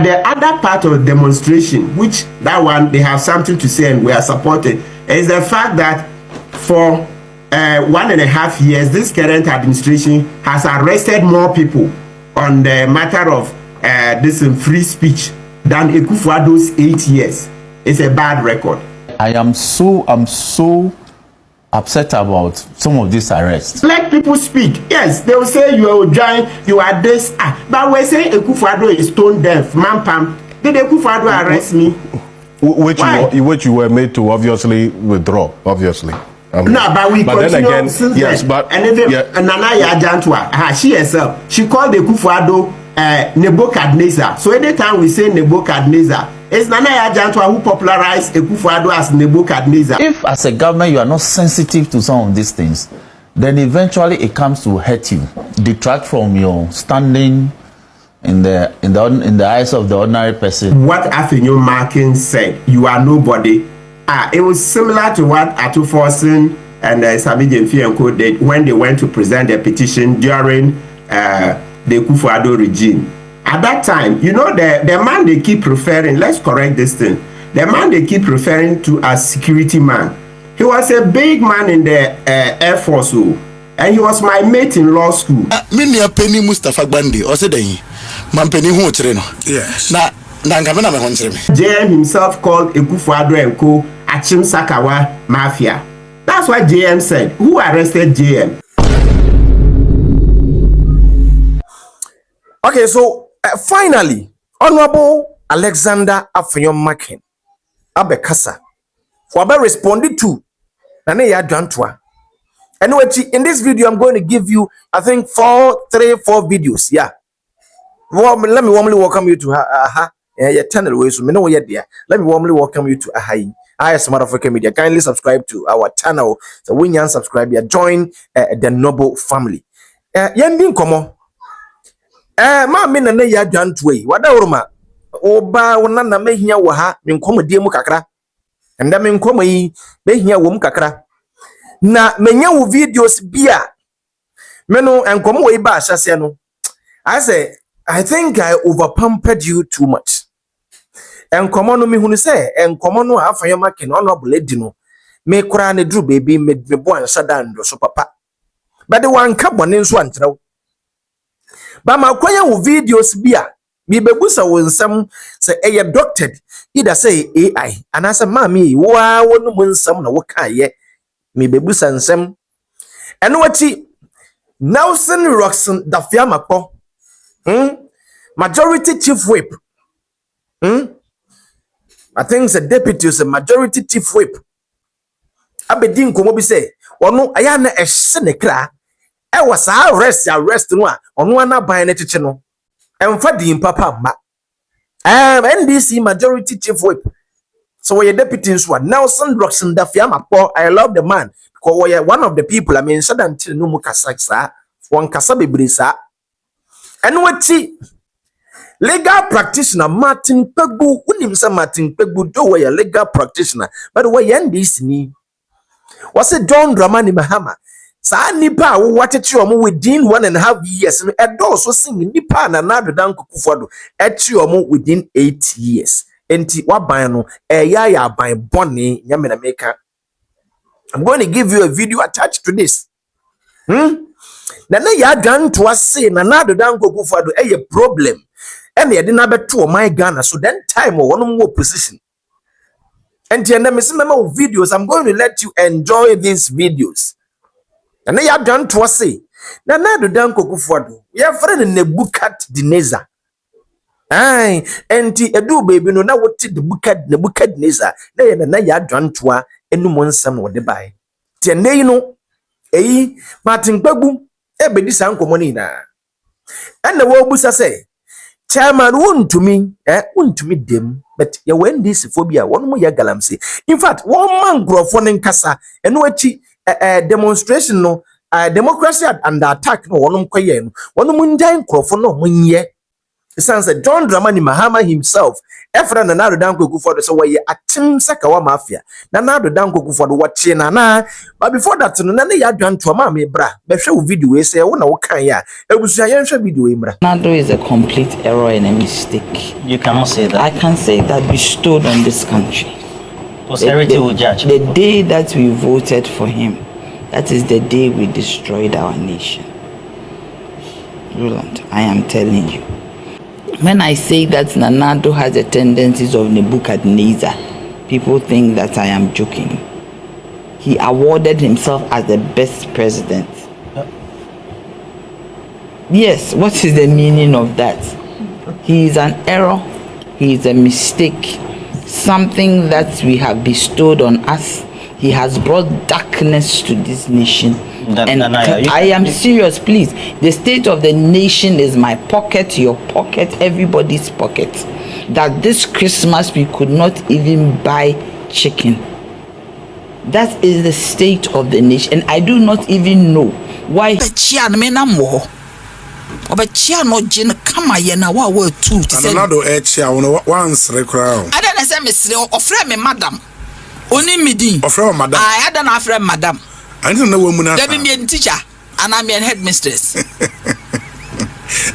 The other part of demonstration, which that one they have something to say and we are supporting, is the fact that for 1.5 years, this current administration has arrested more people on the matter of this free speech than Akufo-Addo's 8 years. It's a bad record. I'm so upset about some of these arrests. Let people speak. Yes, they will say you are join, you are this. But we say Akufo-Addo is stone deaf. Mampam, did Akufo-Addo arrest me? Which you were made to obviously withdraw, obviously. No, but we continue then again, since yes, then. But and even Nana Yajantwa, she herself, she called Akufo-Addo Nebuchadnezzar. So anytime we say Nebuchadnezzar, it's Nana Yajantwa who popularized Akufo-Addo as Nebuchadnezzar. If as a government you are not sensitive to some of these things, then eventually it comes to hurt you, detract from your standing in the eyes of the ordinary person. What Afenyo Markin said, you are nobody. It was similar to what Atu Forsen and Sabi Jemfi did when they went to present their petition during the Akufo-Addo regime. At that time, you know, the man they keep referring, let's correct this thing. The man they keep referring to as security man, he was a big man in the Air Force, and he was my mate in law school. Minia Penny Mustafa Bandi, or said Man Penny Hotreno. Yes. JM himself called Akufo-Addo and Co. Achim Sakawa Mafia. That's what JM said. Who arrested JM? Okay, so finally, Honorable Alexander Afenyo-Markin Abekasa, who have responded to Nane Yadantwa. Anyway, in this video, I'm going to give you, I think, 4 videos. Yeah. Let me warmly welcome you to your channel. So me know yet there. Let me warmly welcome you to Smart African Media. Kindly subscribe to our channel. So when you subscribe, you join the noble family. Yendin komo. Ma me na ya dwantwe. Wada uruma. Oba wona na mehia wo ha, me nkomo die mu kakra. Enda me nkomo yi mehia wo mu kakra. Na menya wo videos bia. Me no enkomo wo iba ahyase no. I think I overpampered you too much. Enkomo no me hunu se enkomo no Afenyo-Markin honorable lady no me kura ne dru baby me bo ansa dando so papa. But the one ka bone nso antrɛw. Ba ma kwanya wo videos bia me bebusa wo nsam se eye doctored either say AI and asa mami wo a wonu mu nsam na wo ka ye me bebusa nsam eno wachi Nelson Roxon Dafiamakpo majority chief whip. I think it's a deputy, is a majority chief whip. Abedin komo bi say, "Ono aya na ehye ne kra. E was arrest no a ono ana ban na chiche no. Emfa din papa ma. NDC majority chief whip. So we deputy Insu Nelson Roxon Dafiamakpo. I love the man because we are one of the people. I mean, sadan till no mu kasa sa, wan kasa bebre sa. And what legal practitioner Martin Kpebu, unimsa Martin Kpebu do we a legal practitioner, but we NDC ni. Was it John Dramani Mahama? Sa nipa what it you within 1.5 years. Addo so sing nipa na nado dan Akufo-Addo et you within 8 years. Enti waban no ya ban boni nyame na meka. I'm going to give you a video attached to this. Na ya gan to say na nado dan Akufo-Addo a problem. And they didn't have to my Ghana, so then time or one more position. And then videos, I'm going to let you enjoy these videos. And they are done to say, na do dan Akufo-Addo. We are friend in Nebuchadnezzar. Aye, and Addo baby no na what the Nebuchadnezzar. Na ya done to enu monsam wo de bai. Tiene no, Martin Kpebu, be this uncle money na. And the world busa say, Chairman won't to me them, but you went this phobia, one more galamsey. In fact, one man grow in Casa and what demonstration no democracy under attack no one kwayen, one moon dying crop for no 1 year. It sounds like John Dramani Mahama himself. Efra na Addo Dankwa Akufo-Addo so why atim sakawa mafia. Na Addo Dankwa Akufo-Addo watch na. But before that no na ya dwan to ma me bra. Be hwe video we say wo na wo kan ya. Ebusu ya hwe video we mra. Addo is a complete error and a mistake. You cannot say that. I can say that bestowed on this country. Posterity will judge. The day that we voted for him, that is the day we destroyed our nation. Roland, I am telling you. When I say that Addo has the tendencies of Nebuchadnezzar, people think that I am joking. He awarded himself as the best president. Yes, what is the meaning of that? He is an error. He is a mistake. Something that we have bestowed on us. He has brought darkness to this nation. I am serious, please. The state of the nation is my pocket, your pocket, everybody's pocket. That this Christmas we could not even buy chicken. That is the state of the nation. And I do not even know why. Obechia no jin kama ye na wa wa tu ti say Anado echia wono once recrown. Ada na say mesre ofre me madam. Oni midin. Ofre madam. I ada na afre madam. I don't know woman. There be me teacher and I'm your headmistress.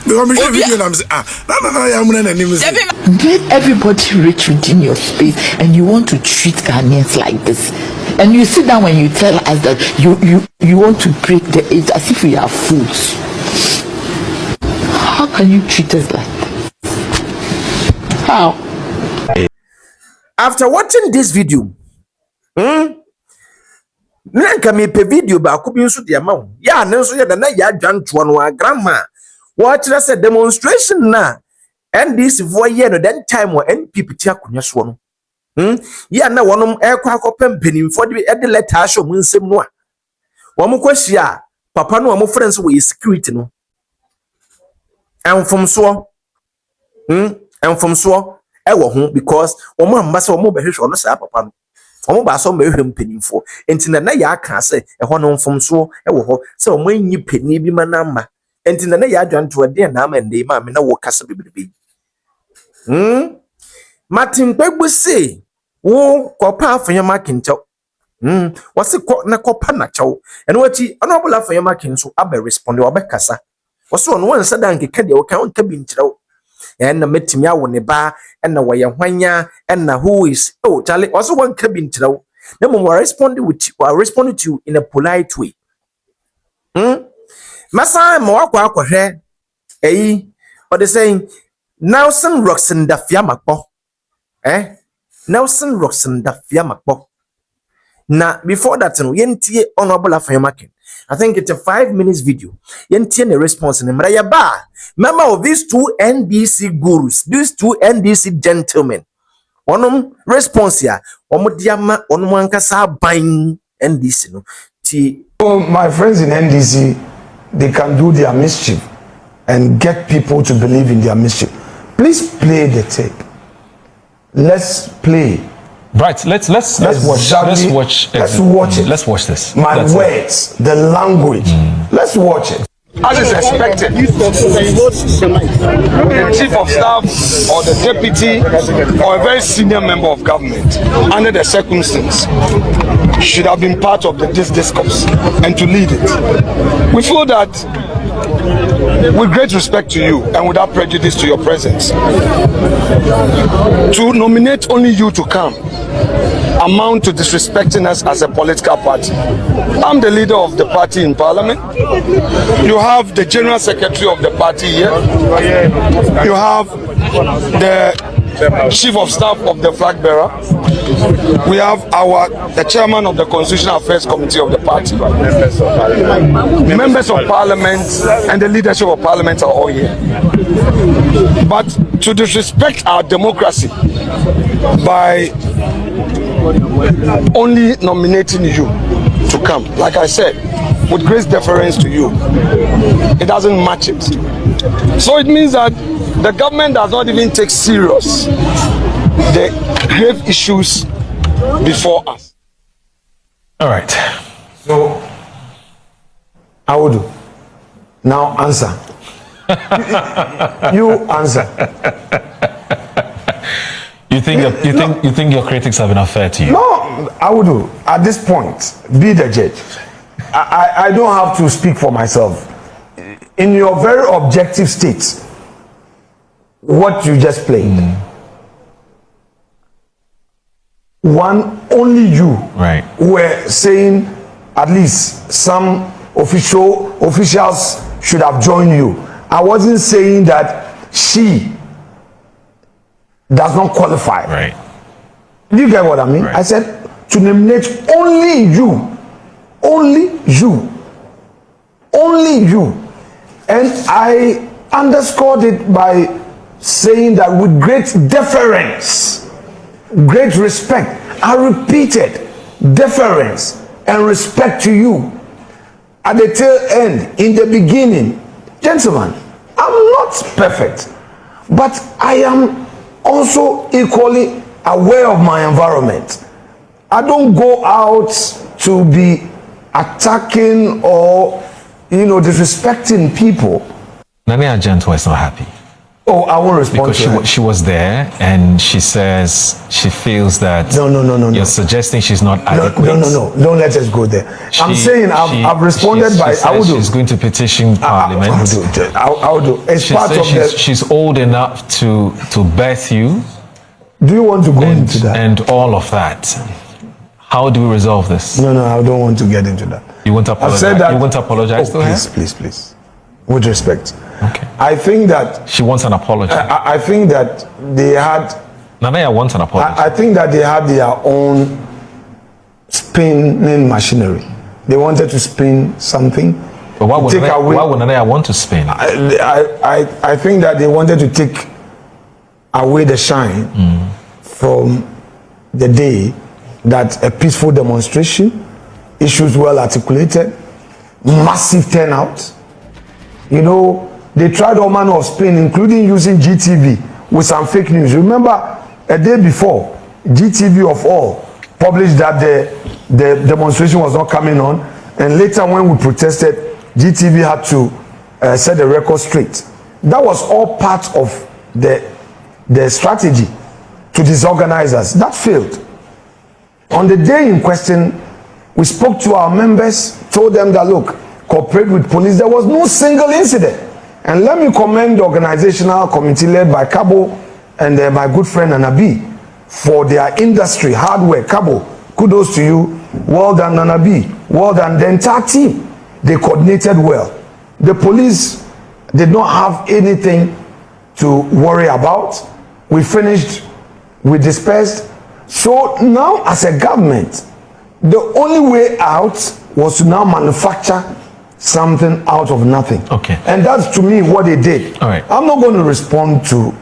Because me video am say no ya mun na nim say. Let everybody reach within your space and you want to treat Ghanaians like this. And you sit down when you tell us that you want to break the age as if we are fools. How can you treat us like that? How? After watching this video, nanka me pe video ba ko bi nso de ma wo. Ya na nso ya da na ya dwanto no grandma. Watch us a demonstration na NDC for year no then time wo NPP ti akonwa so no. Ya na wonom ekwa akopem penimfo de e de letter show mu nsem no a. Wo mo kwahia papa no wo mo friends wo security no. And from so ewo ho because omo amba se omo behwehwe no sa papa no omo ba so behwehwe mpanimfo enti na ya aka se eho no mfom so ewo ho se omo anyi pani bi manama enti na ya adwanto de na ama ndey ma me na wo kasa bebrebe Martin Kpebu say wo kopa afanyama kincho wase ko na kopa na chaw eno wachi honorable afanyama kinso abe respond wo be kasa waso no wan sada nkeka de wo kan ka bi nkyerɛw na metimi awo ne ba na wɔyɛ hwanya na who is Charlie waso wan ka bi nkyerɛw na mo respond to you in a polite way masa mo akwa akohwɛ what they saying Nelson Roxen Dafia Makpo Nelson Roxen Dafia Makpo na before that no yentie honorable afanyamakin I think it's a 5 minutes video. Yentie the response in Mraya ba. Member of these two NDC gurus, these two NDC gentlemen. Onum response ya. Omudiama onumwankasa buying NDC no. So my friends in NDC, they can do their mischief and get people to believe in their mischief. Please play the tape. Let's play. Right, let's watch it. Let's watch this. My words, the language. Let's watch it. As is expected, the chief of staff or the deputy or a very senior member of government under the circumstance should have been part of this discourse and to lead it. We feel that with great respect to you and without prejudice to your presence, to nominate only you to come amount to disrespecting us as a political party. I'm the leader of the party in parliament. You have the general secretary of the party here. You have the chief of staff of the flag bearer. We have the chairman of the Constitutional Affairs Committee of the party. Members of parliament and the leadership of parliament are all here. But to disrespect our democracy by only nominating you to come, like I said, with great deference to you, it doesn't match it. So it means that the government does not even take serious the grave issues before us. All right. So, I would now answer. You answer. You think your critics have been unfair to you? No, I would do. At this point, be the judge. I don't have to speak for myself. In your very objective state, what you just played, only you were saying at least some officials should have joined you. I wasn't saying that she does not qualify. Right. Do you get what I mean? Right. I said to nominate only you. And I underscored it by saying that with great deference, great respect, I repeated deference and respect to you. At the tail end, in the beginning, gentlemen, I'm not perfect, but I am also equally aware of my environment. I don't go out to be attacking or, disrespecting people. Nana Agent was not happy. Oh, I won't respond because to that. She was there and she says she feels that you're suggesting she's not adequate. No. Don't let us go there. I'm saying I've responded by I will do. She's going to petition Parliament. I'll do. It's she part of she's old enough to birth you. Do you want to go into that? And all of that. How do we resolve this? No, I don't want to get into that. You won't apologize. I've said that. You won't apologize to her? Please. With respect. Okay. I think that she wants an apology. I think that they had. Nanaya wants an apology. I think that they had their own spinning machinery. They wanted to spin something. But why would Nanaya want to spin? I think that they wanted to take away the shine from the day that a peaceful demonstration, issues well articulated, massive turnout. They tried all manner of spin, including using GTV with some fake news. Remember, a day before, GTV of all published that the demonstration was not coming on, and later when we protested, GTV had to set the record straight. That was all part of the strategy to disorganize us. That failed. On the day in question, we spoke to our members, told them that, look, cooperate with police. There was no single incident. And let me commend the organizational committee led by Kpebu and my good friend Anabi for their industry, hard work. Kpebu, kudos to you. Well done, Anabi. Well done. The entire team, they coordinated well. The police did not have anything to worry about. We finished, we dispersed. So now as a government, the only way out was to now manufacture something out of nothing. Okay. And that's to me what they did. All right. I'm not going to respond to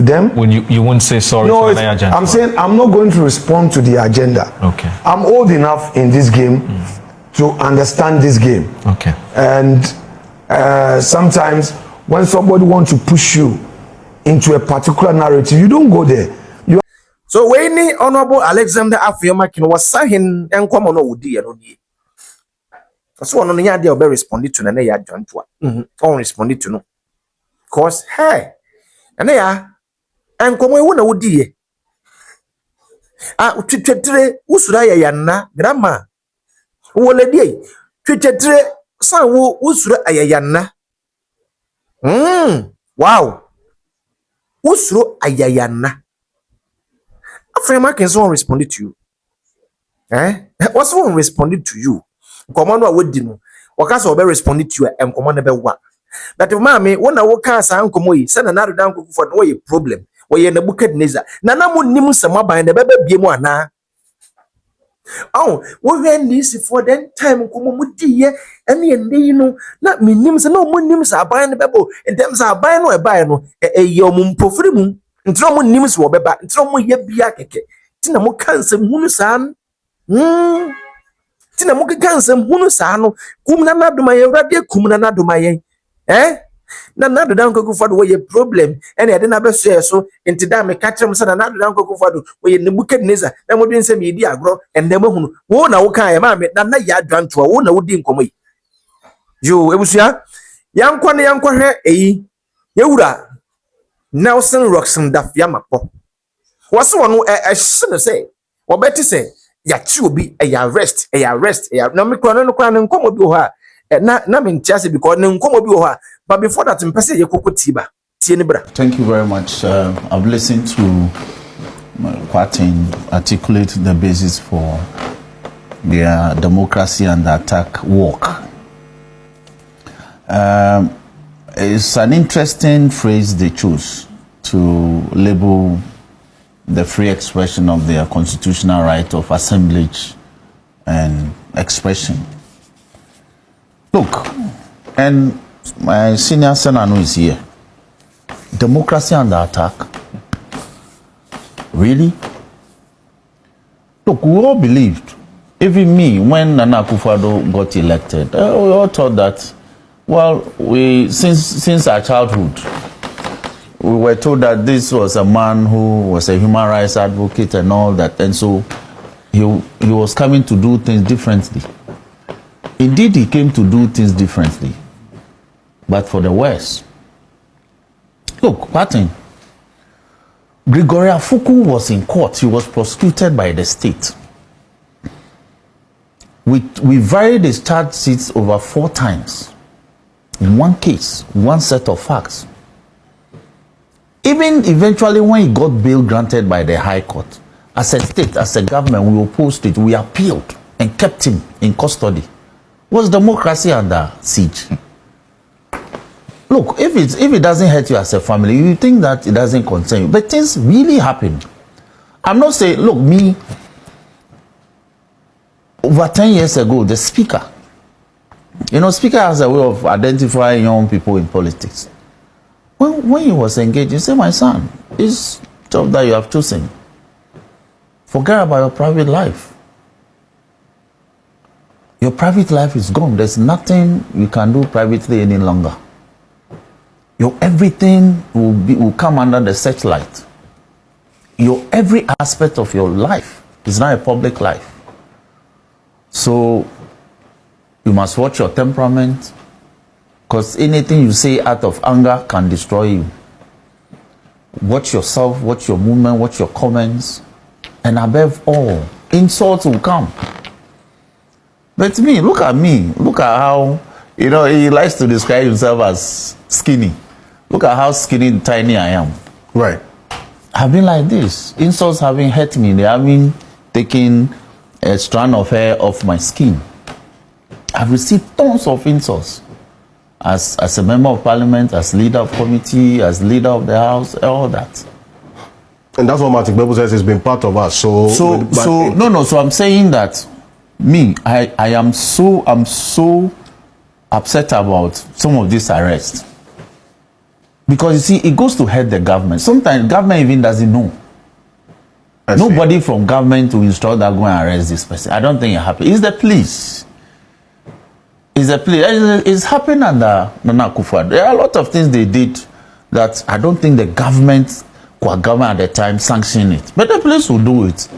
them. When you won't say sorry no, to the agenda. I'm saying I'm not going to respond to the agenda. Okay. I'm old enough in this game to understand this game. Okay. And sometimes when somebody wants to push you into a particular narrative, you don't go there. So when the Honorable Alexander Afiomakin was saying and come on Udi and Odi. So on the idea of responding to Nana John to on responded to no. Cause hey, and they are and come on Udi. Twitter Usura Yana, Grandma. Woledi, Twitter San Usura Ayana. Wow. Usro Ayana. African someone responded to you. What's someone responded to you? Commander would do. Wakasa will be responded to you and commander be one. That if mammy, when I walk as uncle Moy, send another down for no problem. Where you're in the bucket Neza. Nana would name some mobile and the baby be one. Oh, we ran this for then time come with dear and not me names and no more names are buying the babble and them are buying or buying a yomum pofrimu. Ntromo nims wo beba ntromo ye bia keke tina mo kansem hunu san tina mo kansem hunu san no kumna na doma ye wrade kumna na doma ye na do dan koku fado we ye problem ene ye de na beso so enti da me ka kire mo sa na do dan koku fado we ye Nebukadnezar na mo dwen se me di agro ende mo hunu wo na wo kan ye ma me na ya adwanto wo na wo di nkomo yi yo ebusia yankwa hwe eyi yewura Nelson Roxon Dafia Mapo was one shouldn't say or better say ya chubi a arrest no me no kwan nkomo bi ho ha na me ntiase because nkomo bi ho ha but before that mpese ye kokotiba tie ni bra. Thank you very much. I've listened to Kwatin articulate the basis for their democracy and attack work. It's an interesting phrase they chose to label the free expression of their constitutional right of assemblage and expression. Look, and my senior senator is here. Democracy under attack? Really? Look, we all believed, even me, when Nana Akufo-Addo got elected, we all thought that, well, since our childhood, we were told that this was a man who was a human rights advocate and all that, and so he was coming to do things differently. Indeed, he came to do things differently, but for the worse. Look, Martin, Gregory Afuku was in court. He was prosecuted by the state. We varied his charge sheets over 4 times. In one case, one set of facts. Even eventually when he got bail granted by the High Court, as a state, as a government, we opposed it. We appealed and kept him in custody. Was democracy under siege? Look, if it doesn't hurt you as a family, you think that it doesn't concern you. But things really happen. I'm not saying, look, me, over 10 years ago, the speaker, speaker has a way of identifying young people in politics. When he was engaged, he said, my son, this job that you have chosen, forget about your private life. Your private life is gone. There's nothing you can do privately any longer. Your everything will come under the searchlight. Your every aspect of your life is now a public life. So you must watch your temperament, because anything you say out of anger can destroy you. Watch yourself, watch your movement, watch your comments, and above all, insults will come. But look at me, look at how, he likes to describe himself as skinny. Look at how skinny and tiny I am. Right. I've been like this. Insults have been hurting me. They have been taking a strand of hair off my skin. I've received tons of insults. As a member of parliament, as leader of committee, as leader of the house, all that. And that's what Martin Kpebu says has been part of us. So I'm saying that I'm so upset about some of these arrests. Because you see, it goes to hurt the government. Sometimes government even doesn't know. Nobody from government to instruct that go and arrest this person. I don't think it happened. It's the police. It's happened under Nana Akufo-Addo. There are a lot of things they did that I don't think the government at the time sanctioned it. But the police will do it.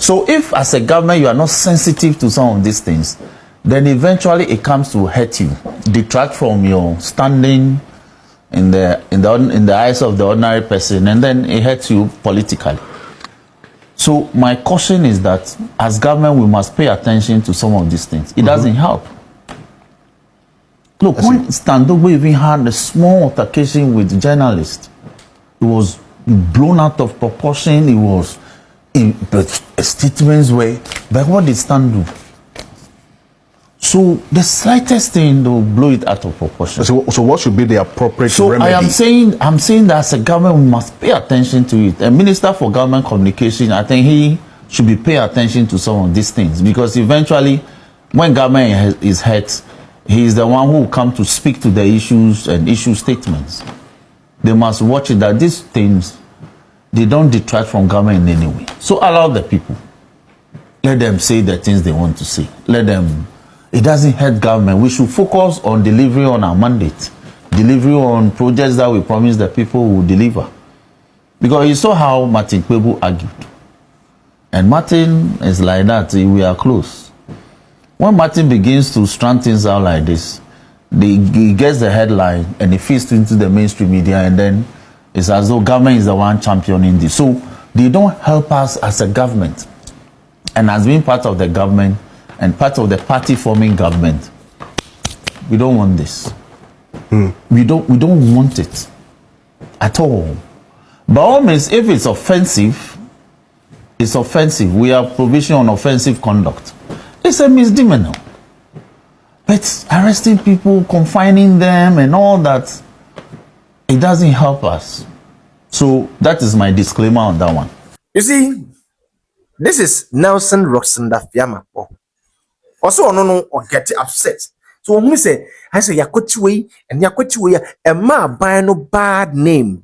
So if as a government you are not sensitive to some of these things, then eventually it comes to hurt you, detract from your standing in the eyes of the ordinary person, and then it hurts you politically. So my caution is that as government we must pay attention to some of these things. It doesn't help. Look, when Standogo even had a small altercation with journalists, it was blown out of proportion. It was statements were, but what did Stan do? So the slightest thing they'll blow it out of proportion. So what should be the appropriate remedy? I'm saying that as a government we must pay attention to it. A minister for government communication, I think he should be paying attention to some of these things, because eventually when government is hurt, he is the one who will come to speak to the issues and issue statements. They must watch it that these things, they don't detract from government in any way. So allow the people. Let them say the things they want to say. Let them. It doesn't hurt government. We should focus on delivery on our mandate. Delivery on projects that we promise the people will deliver. Because you saw how Martin Kpebu argued. And Martin is like that. We are close. When Martin begins to strand things out like this, he gets the headline and it feeds into the mainstream media, and then it's as though government is the one championing this. So they don't help us as a government. And as being part of the government and part of the party forming government, we don't want this. We don't want it at all. By all means, if it's offensive, it's offensive. We have provision on offensive conduct. It's a misdemeanor. But arresting people, confining them and all that, it doesn't help us. So that is my disclaimer on that one. You see, this is Nelson Roxanda Fiamma. Also, no, or get upset. So when we say, I say, Yakochiwe and Yakochiwe, a ma by no bad name.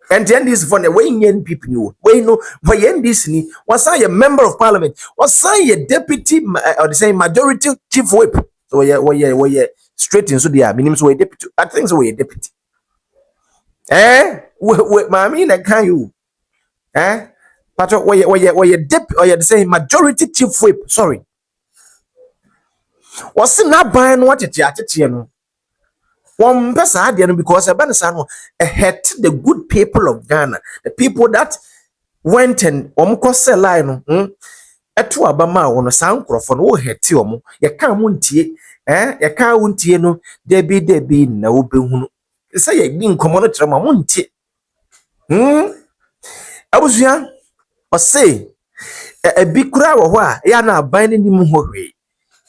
And then this for the way NPP knew. We know for NDC was I a member of parliament, was I a deputy or the same majority chief whip. So we straight into the minimum so a deputy. I think so we a deputy. Mammy, I can you. But we a deputy or the same majority chief whip. Sorry. Was not buying what it yet. One person because a banasano ahead the good people of Ghana, the people that went and line etu abama on sound microphone wo heti omo ye kan muntie ye kan wuntie no debi na wo behunu say ye bi nkomo no trema muntie abusua o say e bi kura wo ho a ya na aban ni mu ho hwe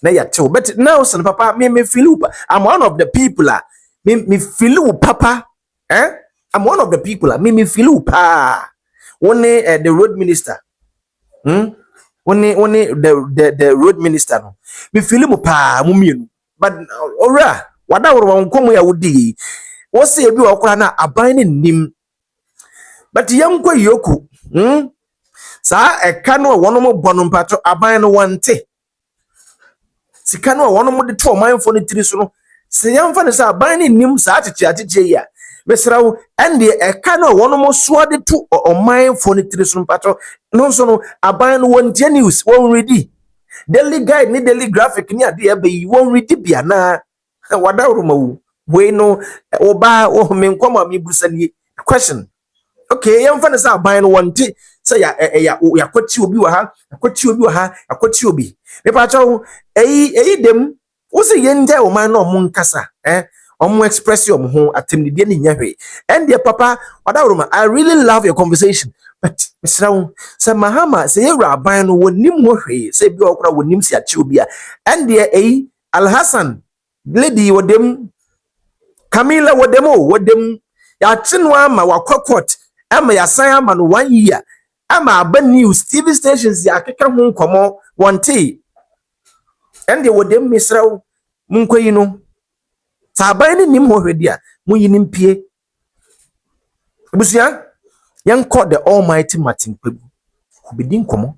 na ya tew but now son papa me feel I'm one of the people me feel papa I'm one of the people me feel pa one the road minister One the road minister no me feel mu pa mu mienu but ora wada won komo ya wudi wo se bi wo kora na aban ni nim but yankwa yoku sa eka no wono mo bono mpato aban no wante sika no wono mo de to manfo no tiri so no se yamfa ne sa aban ni nim sa atete ya mesrawo ende eka no wono mo so de to o manfo no tiri so mpato no so no aban no wontie news won ready daily guide ni daily graphic ni ade ebe yi won ready bia na wada rumawu we no oba o me nkwama mi busani question okay yamfa ne sa aban no wonte say ya kwati obi wa ha akwati obi me pa chawo eyi dem wo se yende o man no mo nkasa omo express your ho atemnidie ni nyahwe and dear papa wada I really love your conversation but Mr. Say Mahama say you aban no wonim ho hwe say bi okura wonim si achi obi a and dear Al Hassan lady wodem Camila wodem ya chinwa ma wakokot ama ya san ama no 1 year ama aba news TV stations ya keka ho nkomo wonte and dear wodem Mr. Munkoyi no saban ni nim ho hwedia muyinim pie busia yan call the almighty Martin Kpebu obedin komo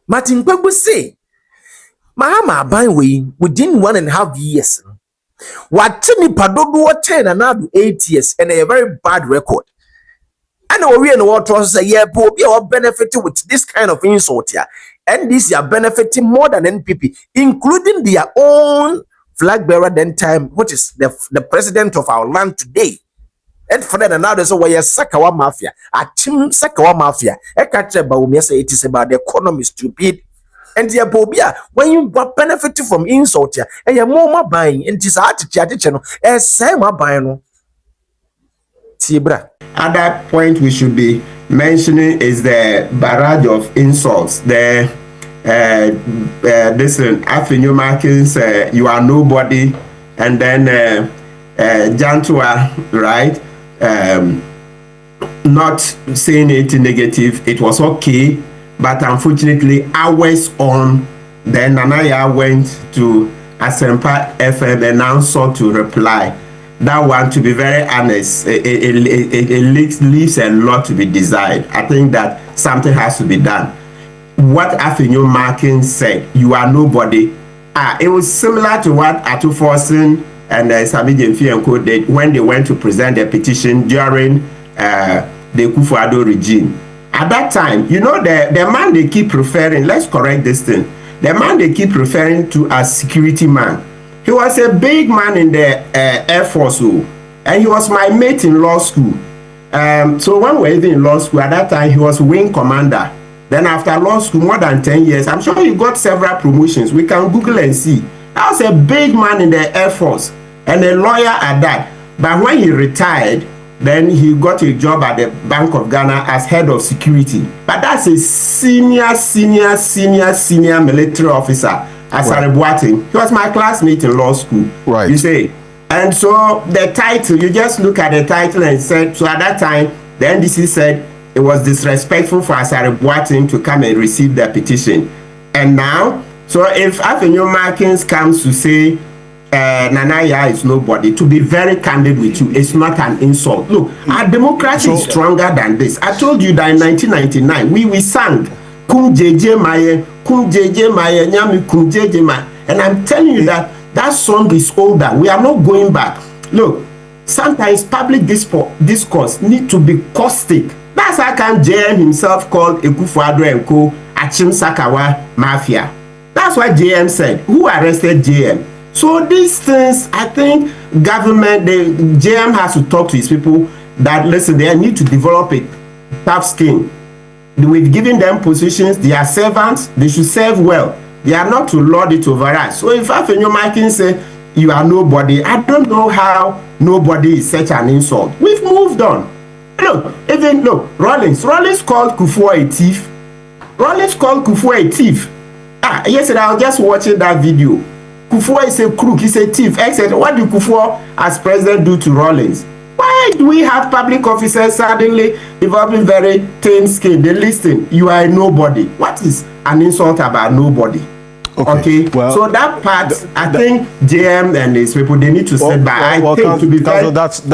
Martin Kpebu say Mahama aban we within 1.5 years what ni padodo 10 and now 8 years and a very bad record and we and what was say yeah be our benefit with this kind of insult here and this are benefiting more than NPP including their own flag bearer then time, which is the president of our land today. And for that, now there's a way a Sakawa mafia, a team Sakawa mafia. I can't say about me say it is about the economy stupid. And the abobia when you benefit from insult here, and you're more buying and this art channel, as same buying. Tibra. At that point, we should be mentioning is the barrage of insults. Listen, Avenue Markins, you are nobody, and then Jantua, right? Not saying it negative, it was okay, but unfortunately, hours on, then Nanaya went to Asempa FM and now sought to reply. That one, to be very honest, it leaves a lot to be desired. I think that something has to be done. What Avenue Markin said, you are nobody. It was similar to what Atu Forsen and Samiji Mfienko did when they went to present their petition during the Addo regime. At that time, you know, the man they keep referring, let's correct this thing. The man they keep referring to as security man He was a big man in the Air Force, and he was my mate in law school. So when we were even in law school, at that time, he was wing commander. Then after law school, more than 10 years, I'm sure he got several promotions. We can Google and see. I was a big man in the Air Force and a lawyer at that. But when he retired, then he got a job at the Bank of Ghana as head of security. But that's a senior military officer. Right. He was my classmate in law school. Right. You say. And so the title, you just look at the title and said, so at that time, the NDC said it was disrespectful for Asare Boateng to come and receive the petition. And now, so if Avenue Markins comes to say, Nanaya is nobody, to be very candid with you, it's not an insult. Look, our democracy is stronger than this. I told you that in 1999, we sang, Kum JJ Maye, Kum JJ Maye, Nyami Kum JJ Maye. And I'm telling you that song is older. We are not going back. Look, sometimes public discourse need to be caustic. That's how can JM himself called Akufo-Addo and Co. Achim Sakawa Mafia. That's why JM said, who arrested JM? So these things, I think government, JM has to talk to his people that, listen, they need to develop a tough skin. We've given them positions, they are servants, they should serve well. They are not to lord it over us. So if Afenyo Makin say, you are nobody, I don't know how nobody is such an insult. We've moved on. Look, Rollins called Kufuor a thief. Rollins called Kufuor a thief. Yesterday I was just watching that video. Kufuor is a crook, he's a thief, etc. What did Kufuor as president do to Rollins? Why do we have public officers suddenly developing very thin skin? They listen, you are a nobody. What is an insult about nobody? Okay. Well, so that part, I think JM and his people, they need to sit back. I think to be fair, that's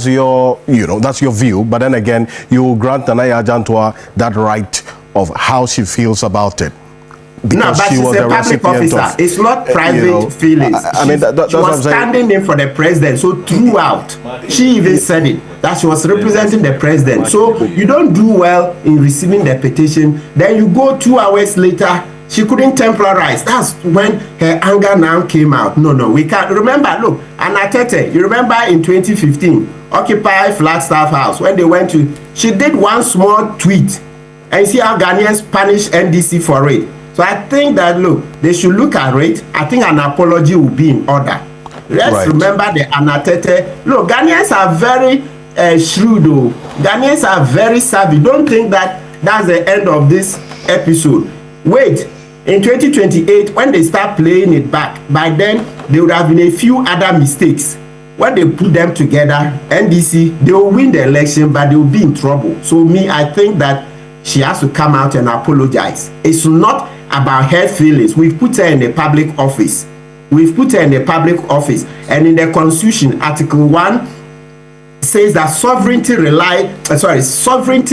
your, that's your view. But then again, you grant Nanaya Ajantua that right of how she feels about it. No, but she's a public officer. It's not private feelings. I mean, she was standing in for the president. So throughout, she even said it, that she was representing the president. So you don't do well in receiving the petition. Then you go 2 hours later, she couldn't temporize. That's when her anger now came out. No, we can't. Remember, look, Anatete, you remember in 2015, Occupy Flagstaff House, when they went to, she did one small tweet. And you see how Ghanaians punish NDC for it. So I think that, look, they should look at it. I think an apology will be in order. Let's remember the Anatete. Look, Ghanaians are very shrewd. Ghanaians are very savvy. Don't think that that's the end of this episode. Wait, in 2028, when they start playing it back, by then, there would have been a few other mistakes. When they put them together, NDC, they will win the election, but they will be in trouble. So I think that she has to come out and apologize. It's not about her feelings. We've put her in a public office. And in the Constitution, Article 1 says that sovereignty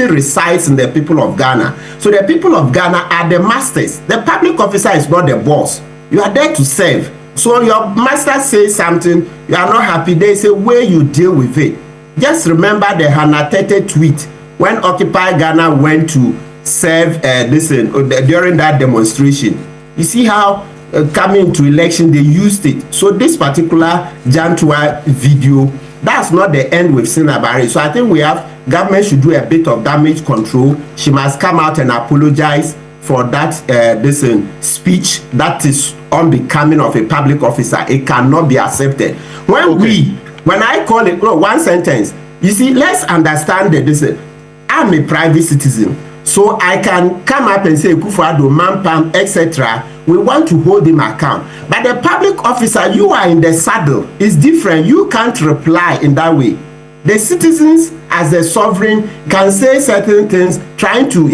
resides in the people of Ghana. So the people of Ghana are the masters. The public officer is not the boss. You are there to serve. So your master says something, you are not happy, there is a way you deal with it. Just remember the Hanatete tweet when Occupy Ghana went to serve during that demonstration. You see how coming to election they used it. So this particular Jantua video, that's not the end we've seen about it. So I think government should do a bit of damage control. She must come out and apologize for that speech that is unbecoming of a public officer. It cannot be accepted. When I call it, one sentence, you see, let's understand that I'm a private citizen. So I can come up and say, Akufo-Addo, Mampam, etc. We want to hold him account. But the public officer, you are in the saddle. It's different. You can't reply in that way. The citizens, as the sovereign, can say certain things, trying to,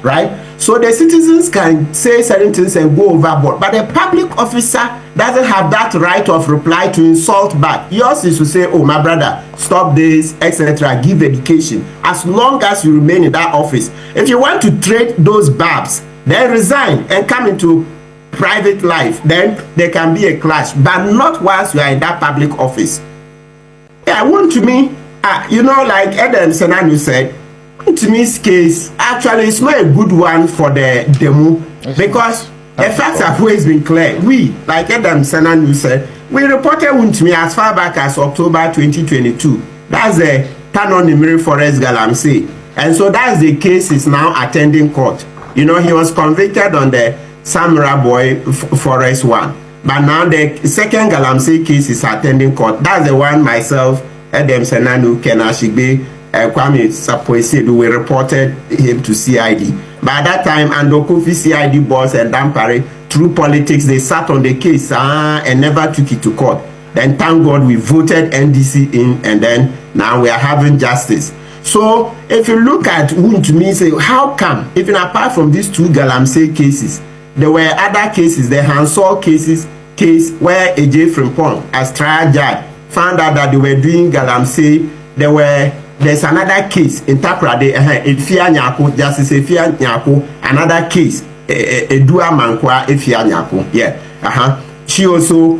right? So the citizens can say certain things and go overboard. But the public officer doesn't have that right of reply to insult back. Yours is to say, oh, my brother, stop this, etc. Give education. As long as you remain in that office. If you want to trade those barbs, then resign and come into private life. Then there can be a clash. But not whilst you are in that public office. Yeah, like Adam Senanu said, to me's case, actually, it's not a good one for the demo because facts have always been clear. We, like Adam Senanu said, we reported Wuntumi as far back as October 2022. That's the Tanon Nimiri Forest Galamsey. And so that's the case is now attending court. You know, he was convicted on the Samra Boy Forest one. But now the second Galamsey case is attending court. That's the one myself, Adam Senanu, Kenashigbe, Kwame Sapoesedu, we reported him to CID. By that time, Addo Kofi CID boss and Dampare, through politics, they sat on the case and never took it to court. Then thank God we voted NDC in, and then now we are having justice. So if you look at Wuntumi, say how come, even apart from these two Galamsey cases, there were other cases, the Hansol case where AJ Frimpong, as trial judge, found out that they were doing Galamsey. There's another case in Takrade, Efia Nyako, Justice Efia Nyako, another case, Edua Mankwa Efia Nyako. Yeah. She also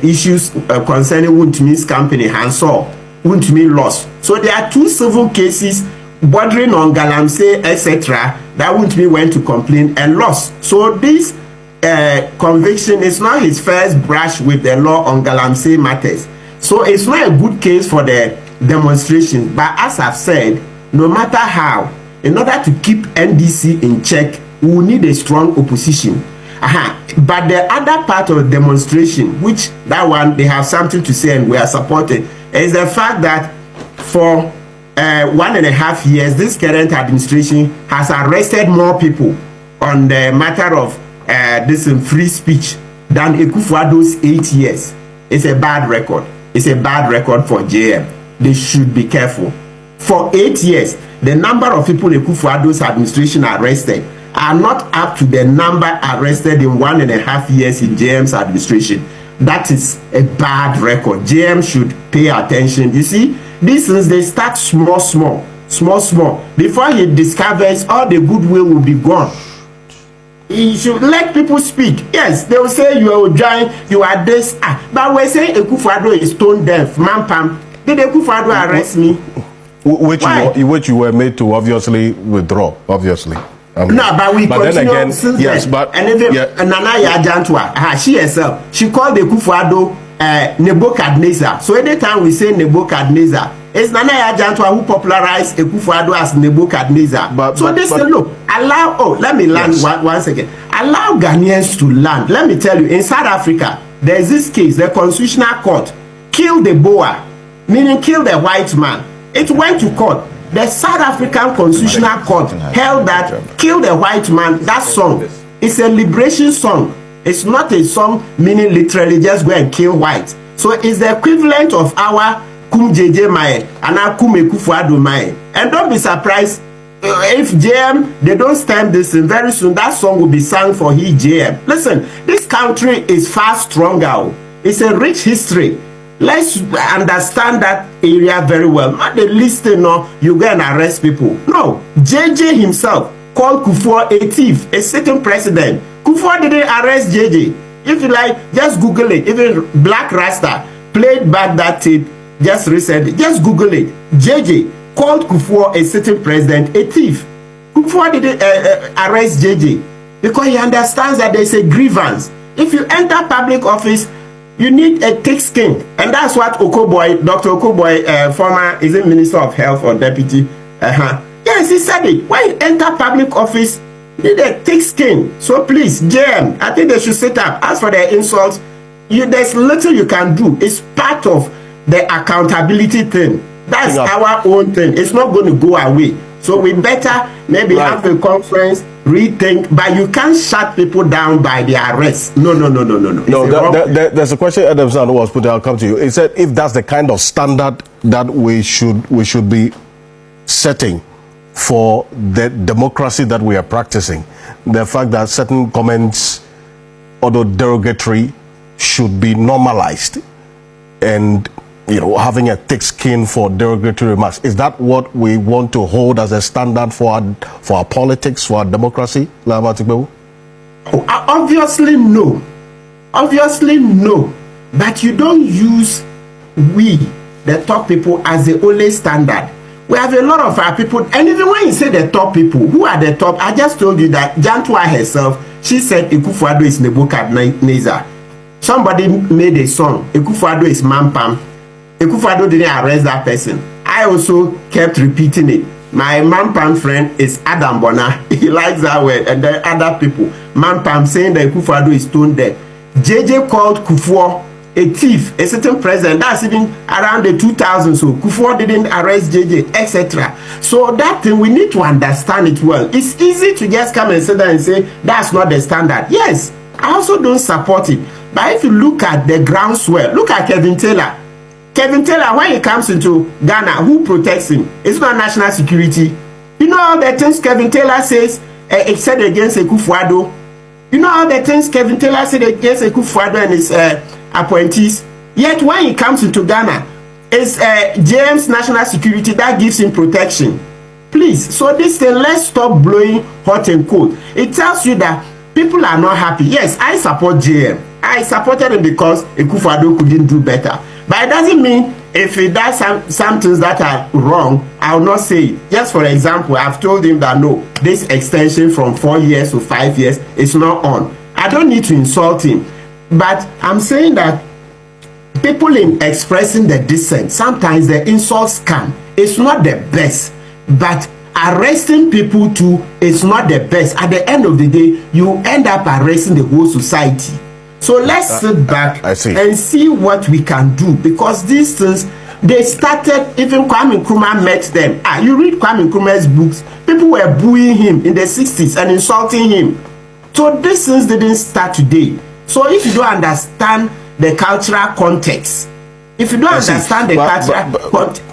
issues concerning Wuntumi's company, Hansol. Wuntumi lost. So there are two civil cases bordering on Galamsey, etc., that Wuntumi went to complain and lost. So this conviction is not his first brush with the law on Galamsey matters. So it's not a good case for the demonstration. But as I've said, no matter how, in order to keep NDC in check, we will need a strong opposition. But the other part of the demonstration, which that one they have something to say and we are supporting, is the fact that for 1.5 years, this current administration has arrested more people on the matter of this free speech than Akufo-Addo's 8 years. It's a bad record. It's a bad record for JM. They should be careful. For 8 years, the number of people Akufo-Addo's administration arrested are not up to the number arrested in 1.5 years in JM's administration. That is a bad record. JM should pay attention. You see, these things, they start small. Before he discovers, all the goodwill will be gone. He should let people speak. Yes, they will say you are join, you are this. But we say Akufo-Addo is stone deaf, man. Did Akufo-Addo arrest me? Which you were made to obviously withdraw, obviously. No, but we continue then again, since yes, then. but and even Nana Yajantwa, she herself, she called the Akufo-Addo Nebuchadnezzar. So anytime we say Nebuchadnezzar, it's Nana Yajantwa who popularized Akufo-Addo as Nebuchadnezzar. Look, let me land one second. Allow Ghanaians to land. Let me tell you, in South Africa, there's this case, the Constitutional Court killed the Boer, meaning killed the white man. It went to court. The South African Constitutional Court held that kill the white man, that song is a liberation song. It's not a song meaning literally just go and kill white. So it's the equivalent of our Kum JJ Mae and our Kum Akufo-Addo Mae. And don't be surprised if JM, they don't stem this in very soon, that song will be sung for he JM. Listen, this country is far stronger. It's a rich history. Let's understand that area very well. Not the listing, no, you go and arrest people. No, JJ himself called Kufuor a thief, a sitting president. Kufuor didn't arrest JJ. If you like, just Google it. Even Black Rasta played back that tape just recently. Just Google it. JJ called Kufuor a sitting president a thief. Kufuor didn't arrest JJ because he understands that there's a grievance. If you enter public office, you need a thick skin, and that's what Okoboy, Dr. Okoboy, former is it Minister of Health or Deputy? Yes, he said it. When you enter public office, you need a thick skin. So please, JM, I think they should sit up. As for their insults, there's little you can do. It's part of the accountability thing. That's our own thing. It's not going to go away. So we better maybe have a conference, rethink, but you can't shut people down by their arrest. No. There's a question Adam Sand was put. I'll come to you. He said if that's the kind of standard that we should be setting for the democracy that we are practicing, the fact that certain comments, although derogatory, should be normalized, and having a thick skin for derogatory remarks. Is that what we want to hold as a standard for our politics, for our democracy, Lama Kpebu? Obviously no. But you don't use we, the top people, as the only standard. We have a lot of our people, and even when you say the top people, who are the top? I just told you that Jantwa herself, She said Akufo-Addo is Nebuchadnezzar. Somebody made a song, Akufo-Addo is Mampam. Akufo-Addo didn't arrest that person. I also kept repeating it. My Mampam friend is Adam Bona. He likes that word. And then other people. Mampam saying that Akufo-Addo is stone dead. JJ called Kufuor a thief, a certain president. That's even around the 2000s. So Kufuor didn't arrest JJ, etc. So that thing, we need to understand it well. It's easy to just come and sit there and say, that's not the standard. Yes, I also don't support it. But if you look at the groundswell, look at Kevin Taylor. Kevin Taylor, when he comes into Ghana, who protects him? It's not national security. You know all the things Kevin Taylor says, it said against Akufo-Addo. You know all the things Kevin Taylor said against Akufo-Addo and his appointees. Yet when he comes into Ghana, it's James National Security that gives him protection. Please, so this thing, let's stop blowing hot and cold. It tells you that people are not happy. Yes, I support JM. I supported him because Akufo-Addo couldn't do better. But it doesn't mean if he does some things that are wrong, I will not say it. Just for example, I've told him that no, this extension from 4 years to 5 years is not on. I don't need to insult him. But I'm saying that people in expressing the dissent, sometimes the insults come. It's not the best. But arresting people too is not the best. At the end of the day, you end up arresting the whole society. So let's sit back and see what we can do, because these things, they started, even Kwame Nkrumah met them. You read Kwame Nkrumah's books, people were booing him in the 60s and insulting him. So these things didn't start today. So if you don't understand the cultural context, if you don't understand the cultural context,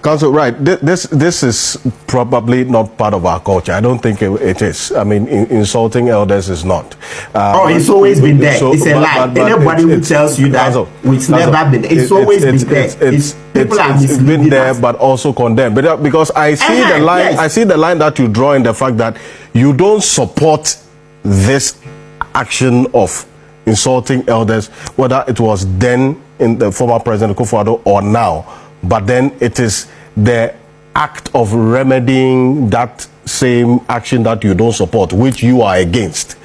Council, right? This is probably not part of our culture. I don't think it is. I mean, insulting elders is not. It's always been there. So, it's a lie. Anybody who tells you that it's never been. It's always been there. It's been there, but also condemned. But because I see the line, yes. I see the line that you draw in the fact that you don't support this action of insulting elders, whether it was then in the former President Akufo-Addo or now. But then it is the act of remedying that same action that you don't support, which you are against.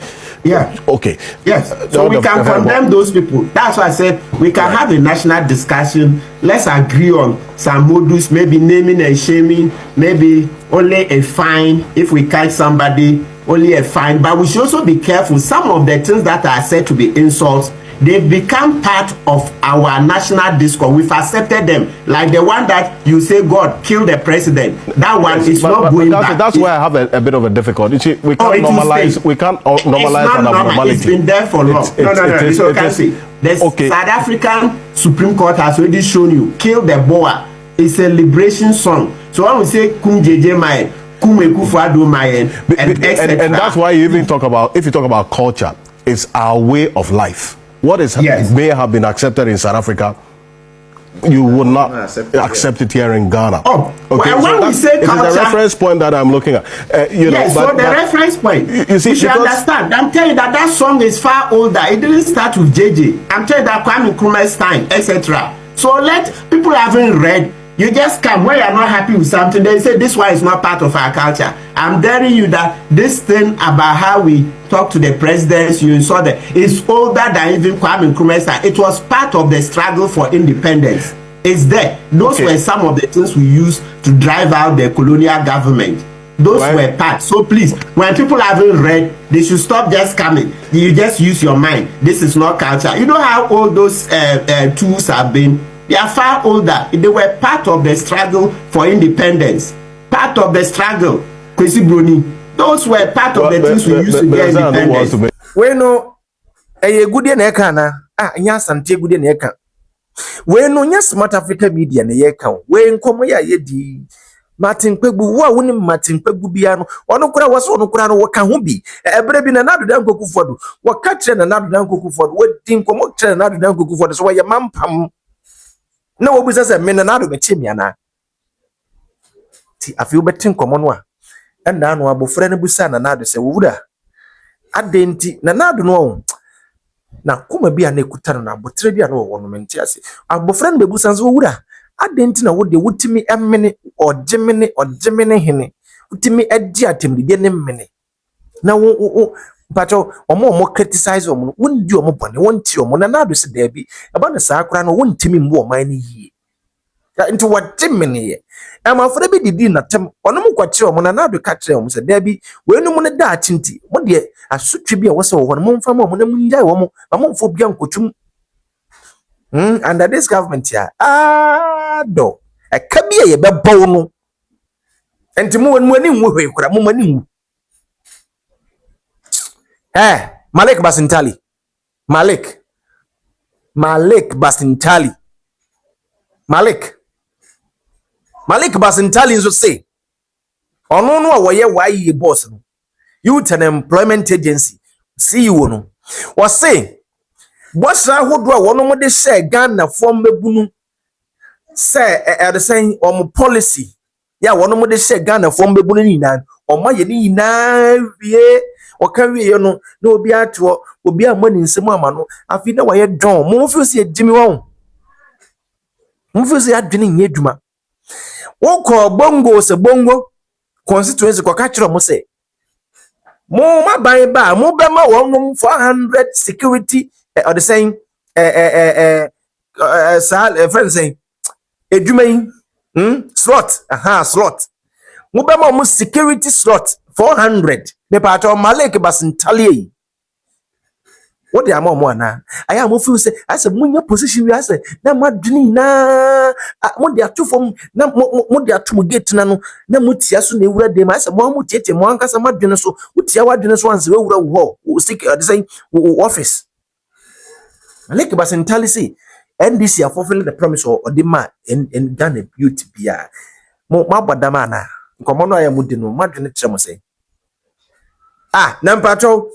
Yeah. Okay. Yes. So we can condemn those people. That's why I said we can have a national discussion. Let's agree on some modus, maybe naming and shaming, maybe only a fine if we catch somebody, only a fine. But we should also be careful. Some of the things that are said to be insults, they've become part of our national discourse. We've accepted them. Like the one that you say, God, kill the president. That one is not going back. That's why I have a bit of a difficulty. We can't normalize. We can't normalize an abnormality. It's been there for long. No. So can see. The South African Supreme Court has already shown you, kill the Boer. It's a liberation song. So when we say Kum JJ Mayen, Kum Akufo-Addo Mayen, and that's why you even talk about, if you talk about culture, it's our way of life. What is may have been accepted in South Africa, you will not accept it here in Ghana. Okay. When we say culture, it's the reference point that I'm looking at. Reference point. You see, you should understand. I'm telling you that song is far older. It didn't start with JJ. I'm telling you that Kwame Nkrumah's time, etc. So let people haven't read. You just come when you're not happy with something, they say this one is not part of our culture. I'm telling you that this thing about how we talk to the presidents, you saw that, is older than even Kwame Nkrumah's time. It was part of the struggle for independence. It's there. Those were some of the things we used to drive out the colonial government. Those were part. So please, when people haven't read, they should stop just coming. You just use your mind. This is not culture. You know how old those tools have been? They are far older. They were part of the struggle for independence. Part of the struggle. Kwesi Broni. Those were part of the things we used to get independence. We know a good na eka na nya sante good na eka. We know nya smart Africa media na eka. We nkomo ya yedi Martin Kpebu wa woni Martin Kpebu bia no ono kura waso ono kura no waka ho bi ebere bi na nadu dan Kokufodo waka kire na nadu dan Kokufodo wadi nkomo kire na nadu dan Kokufodo so wa mampam na wo bisa se me na nadu me chemi ana ti afi obetin komo no a enda no abofra na busa na nadu se wura adenti na nadu no na kuma bia na ekutano na abotre bia no wo no menti ase abofra na bebusa so wura adenti na wo de wutimi emmene ogemene hene wutimi adi atemdide ne mmene na wo pacho omo criticize omo won di omo bone won ti omo na do se da bi aba na saa kra no won timi mbo oman ni yie into what timene am afre bi didi na tem ono mo kwache omo na do ka kire omo se da bi we no mo ne da atinti mo de asotwe bi a wose wo mo mfa mo na munjai wo mo mo mfo bia nkotum under this government here Addo e ka bi ye be bawo no enti mo ani nwo hwe kura mo mani nwu Malik Basintali Malik Basintali Malik Basintali nso say ono no a woye waye boss no Youth and Employment Agency CEO no was say boss ahodo a wono mo de share Ghana form mebunu say the saying on policy ya wono mo de share Ghana form mebunu ni nan o ma ye ni na wie o ka wie no na obi ato obi amani nsem ama no afi na waye don mo fi se ejimi won mo fi se adwene nye dwuma wo ko bongo se bongo constituency ko ka kire mo say mo ma ban ba mo be ma won 400 security or the saying friend saying edwuma slot slot mo be ma mo security slot 400 me pa to Malik Basintali what the amount mo na aya mo feel say ase munya position we ase na madwini na mo de ato fom na mo de ato mo gate na no na mo tia so na ewura de ma ase mo tiete mo ankasa madwini so utia wadwini so anse we wura wo ho stick the saying office Malik Basintali say NDC are fulfilling the promise or the man in Ghana beauty bia mo mabadama na nkomo no aya mo di no madwini kire mo say na mpacho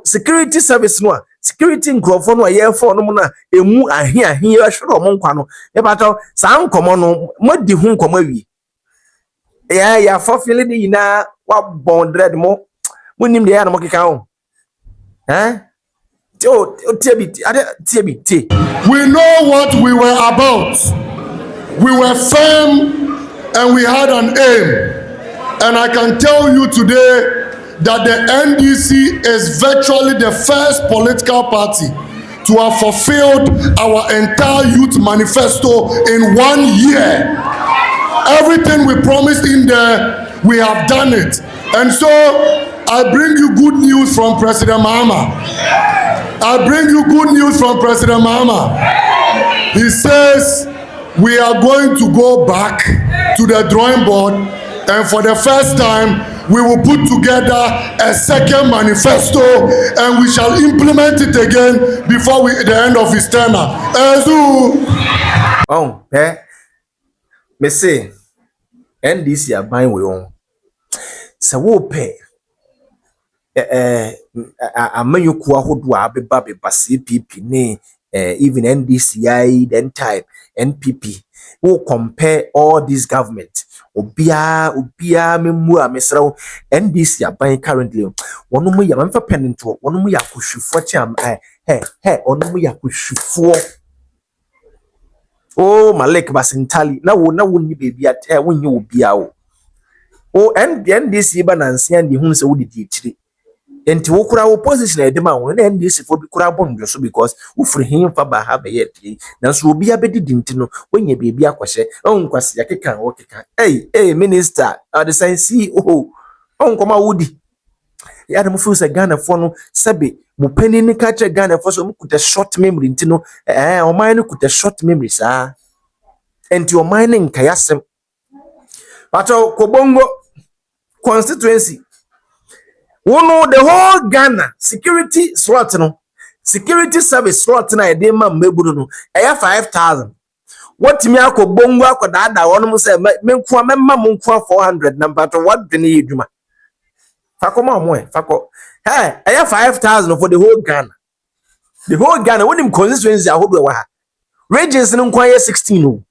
security service no security nkrofo no ye for no na emu ahe ya hwere mo nkwa no mpacho saa nkomo no modi hu nkomo awi ya fulfilling ni na wa bondred mo munim de ya no keka ho we know what we were about. We were firm and we had an aim, and I can tell you today that the NDC is virtually the first political party to have fulfilled our entire youth manifesto in 1 year. Everything we promised in there, we have done it. And so I bring you good news from President Mahama. He says we are going to go back to the drawing board, and for the first time we will put together a second manifesto and we shall implement it again before the end of his tenure. Me say NDC are buying we own. So wo pay amanyuku ahodo abeba CPP ne even NDCI then type NPP who compare all these government obia memu amesrawo NDC aban currently wono mu ya manfa penento wono mu ya kohwifo chiam wono mu ya kohwifo Malik Basintali na wo ni baby at wonye obia wo NDC ba nanse ande hu se wo didi chiri enti wo kura wo position e dem awon na NDC fo bi kura bondo so because wo free him fa ba ha be yet na so obi abedidi ntino wonye baby akwahye onkwase yakeka wo keka minister the science CEO onkoma wudi ya dem feel say Ghana fo no sabe mo pani ni ka che Ghana fo so mo kuta short memory ntino o man no kuta short memory sa enti o man nka yasem pato kobongo constituency the whole Ghana security slot no security service slot na dey ma meburu no 5,000 what me akobongo akodada wono mo say menkuwa memma mo nkuwa 400 number to what dwene yeduma fakoma mo fako 5,000 for the whole Ghana wonim constituency ahodo wa ha regions no nkwa 16 no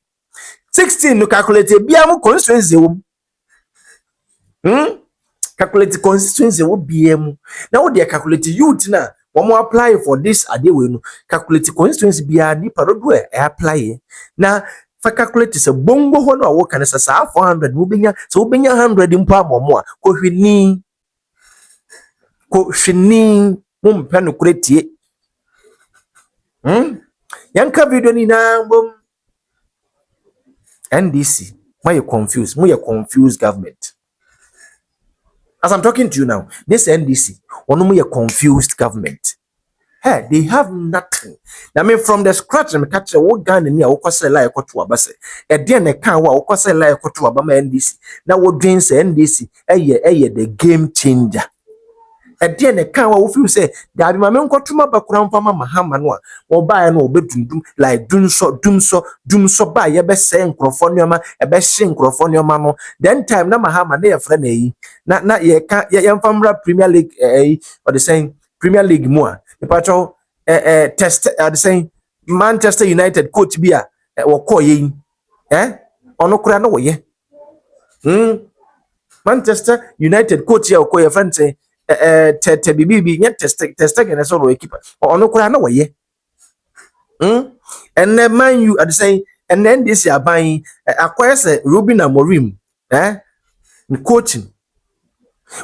16 no calculate bia mo constituency wo calculate constituency wo BM na wo dey calculate youth na wo apply for this adewe no calculate constituency bia ni parodo apply na fa calculate se bongo ho no wo kan se sa 400 wo benya 100 mpo amomo a ko hwini ko hwini mum pɛ no kuretie yanka video ni na bom NDC why you confused confused government. As I'm talking to you now, this NDC one confused government. Hey, they have nothing. I mean, from the scratch, I'm catching what gun in here, what say like what to abase. A dear ne can what say like what to abama NDC. Now what drains NDC? The game changer. A dear ne can what you say, that my men got to my background from Mahama no or buy no be like doom so buy your best saying crofonium, a best sing crofonium. Then time na Mahama near friend not ye can't ye famra Premier League or the same Premier League more. The patrol test the same Manchester United coach be or call ye ono kura no ye Manchester United coach ya call your friend say te bibi nya test again so we keeper ono kura no ye and then man you are the same and then this year buying acquire say Ruben Amorim coaching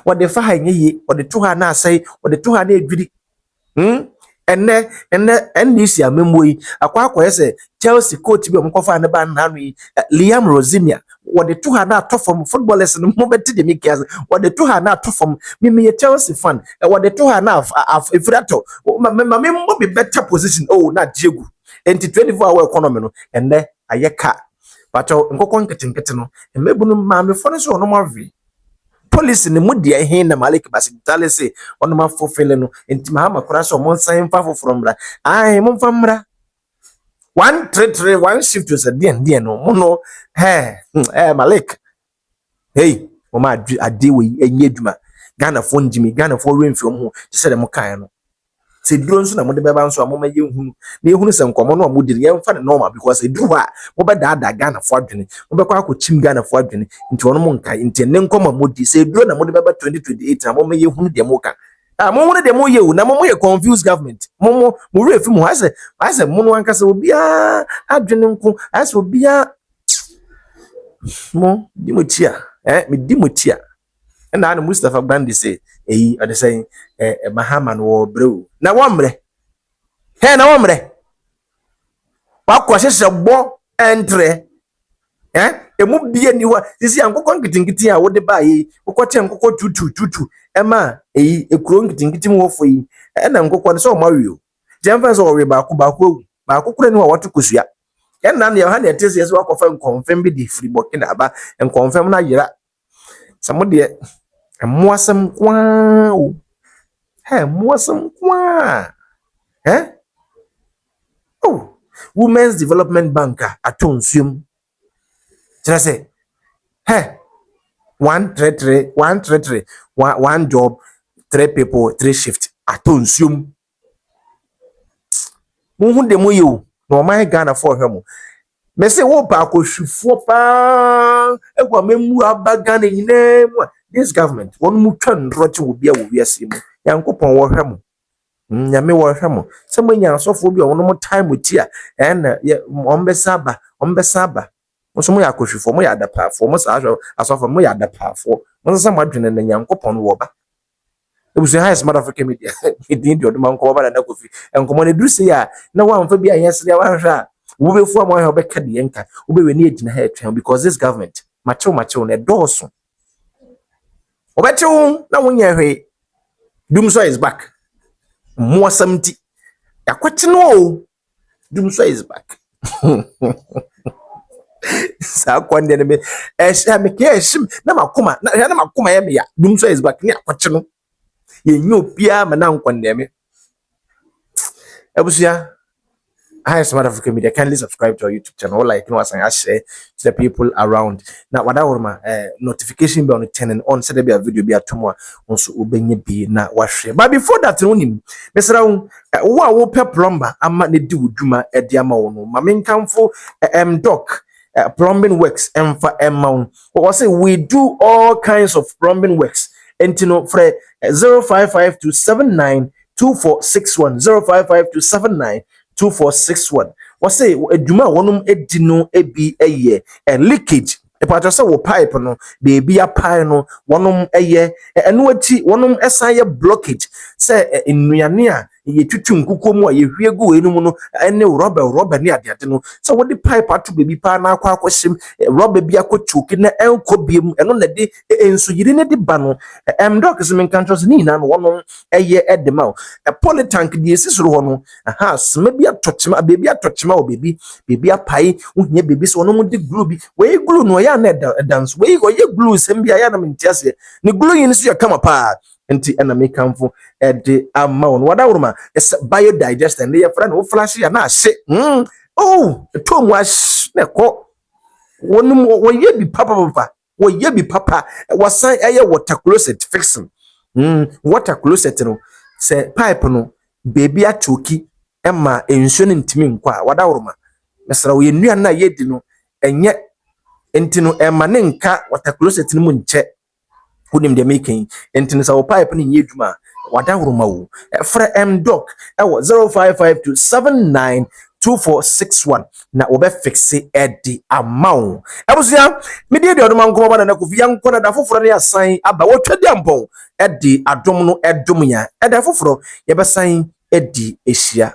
what the fire ye or the 200 na say or the 200 edwidi and this year memory akwa say Chelsea coach bi omkofa ne ba na no Liam Rosinia what the 200 top from footballers no moment de make as what the 200 top from me Chelsea fan what the 200 if that me be better position na Diego enti 24-hour economy no and ayeka but nkokon nkete no mebu no ma me fo so no mavi police ni mudi ehin na Malik Basitale say ono ma fulfill no enti Mahama kura so mon san fa from bra ai mon famra 133 one shift to say den no no Malik hey o ma ade we enye adwuma Ghana fo njimi Ghana fo remfi ho say dem kan no se duro nso na mo de beba nso amoma ye hunu na ehunu se nkomo no mo de ye mfa ne normal because eduru a mo be da Ghana fo adwene mo be kwa akochim Ghana fo adwene nti ono mo nkai nti ne nkoma mo di se duro na mo de beba 2028 na mo ye hunu de mo kan mo hunu de mo ye na mo ye confused government mo refi mo ase mo no anka se obi a adwene nko ase obi a mo di mo tia me di mo tia na Mustafa Bandi say or the saying Mahama no bro na womre na womre wa kwahye bo entre emu bie ni wa sisi ankokon kitingiti a wode ba yi ukote ankokon tutu ema ekuro kitingiti mu wofo yi na ankokon so ma wio jemfa so we ba ko kura ni wa watu kusua na na ha na etese yeso akofa confirm bi di free Burkina aba confirm na yira samo de Mwasam kwa mwasam kwa Women's Development Banker atonsum tell say 133 one job 3 people 3 shift atonsum mu de mo yo no my Ghana for him me say wo pa ko hwifo pa egwa memu abaga nyine mu this government one mu twa nroche wo bia wo wiase mu yankopon wo hwemo nyame wo hwemo se manya asofo bia wo no time tia na ombesa ba so mo yakohwifo mo yadapafo mo sa asofo mo yadapafo mo sa madwene na yankopon wo ba ebusu highest mother African media edin di oduma nko ba na kofi enkomo ne duru se ya na wamfa bia yesre ya wanhwa wo befu am wa obeka de enka wo be we na ejina ha etwen because this government macho na doso obetu na wonya hwe Dumso is back mo 70 yakwete no Dumso is back sa kwande ne me me ke shim na makoma ya me ya Dumso is back ni akwete no ye nyo bia ma na nkwande me abusia Hi, Smart African Media. Kindly subscribe to our YouTube channel. Like, and share to the people around. Now, what I want notification bell on turning on. So there be a video be a tomorrow. Also, ubenye be na wash. But before that, Mr. Raun, wo pe plumber. Ama ne di uduma ediama ono. Mamin kamfo doc plumbing works. Emfa emma. What say we do all kinds of plumbing works. And you know, for 055 2461 055 2461. What say eduma wonum edino ebi eye leakage the part of say pipe no baby a pie no one eno ati one esan ye blockage say nnuane a ye twetwe nkuko mu a ye hwie gu enu mu no ene rubber ne ade no so what the pipe atu baby pa na akwa akohim rubber bi akotuki na enko biem eno na de enso yiri ne de ba no doc is men countries ni na no one edema a polytank di esisoro ho no aha sma bi atochema baby atochema o baby apai uhia baby so no de glue bi we glue no ya na dance we go ye glue sem bi ya na mentiase ne glue yin so ya kama pa enti na me kamfo de amount wada wuruma es biodigester ne ya fra no flash ya na hye oh to mu ash ne ko wonum wo ye bi papa wo ye bi papa wasan eye water closet fixing water closet no se pipe no baby atoki ema ensuo ne ntimi nkwa wada wuruma mesra wo ye nua na ye di no enye entino ema ne nka water closet no mu nche kunim de making entino sa wo pipe ne nye dwuma wada wuruma wo fra doc ewo 0552792461 na obe fixe edi amount ebusia media de odoma nko ba na kofi yanko na da foforo ne asan aba wo twedi ampon edi adom no edom ya eda foforo ye besan edi ehia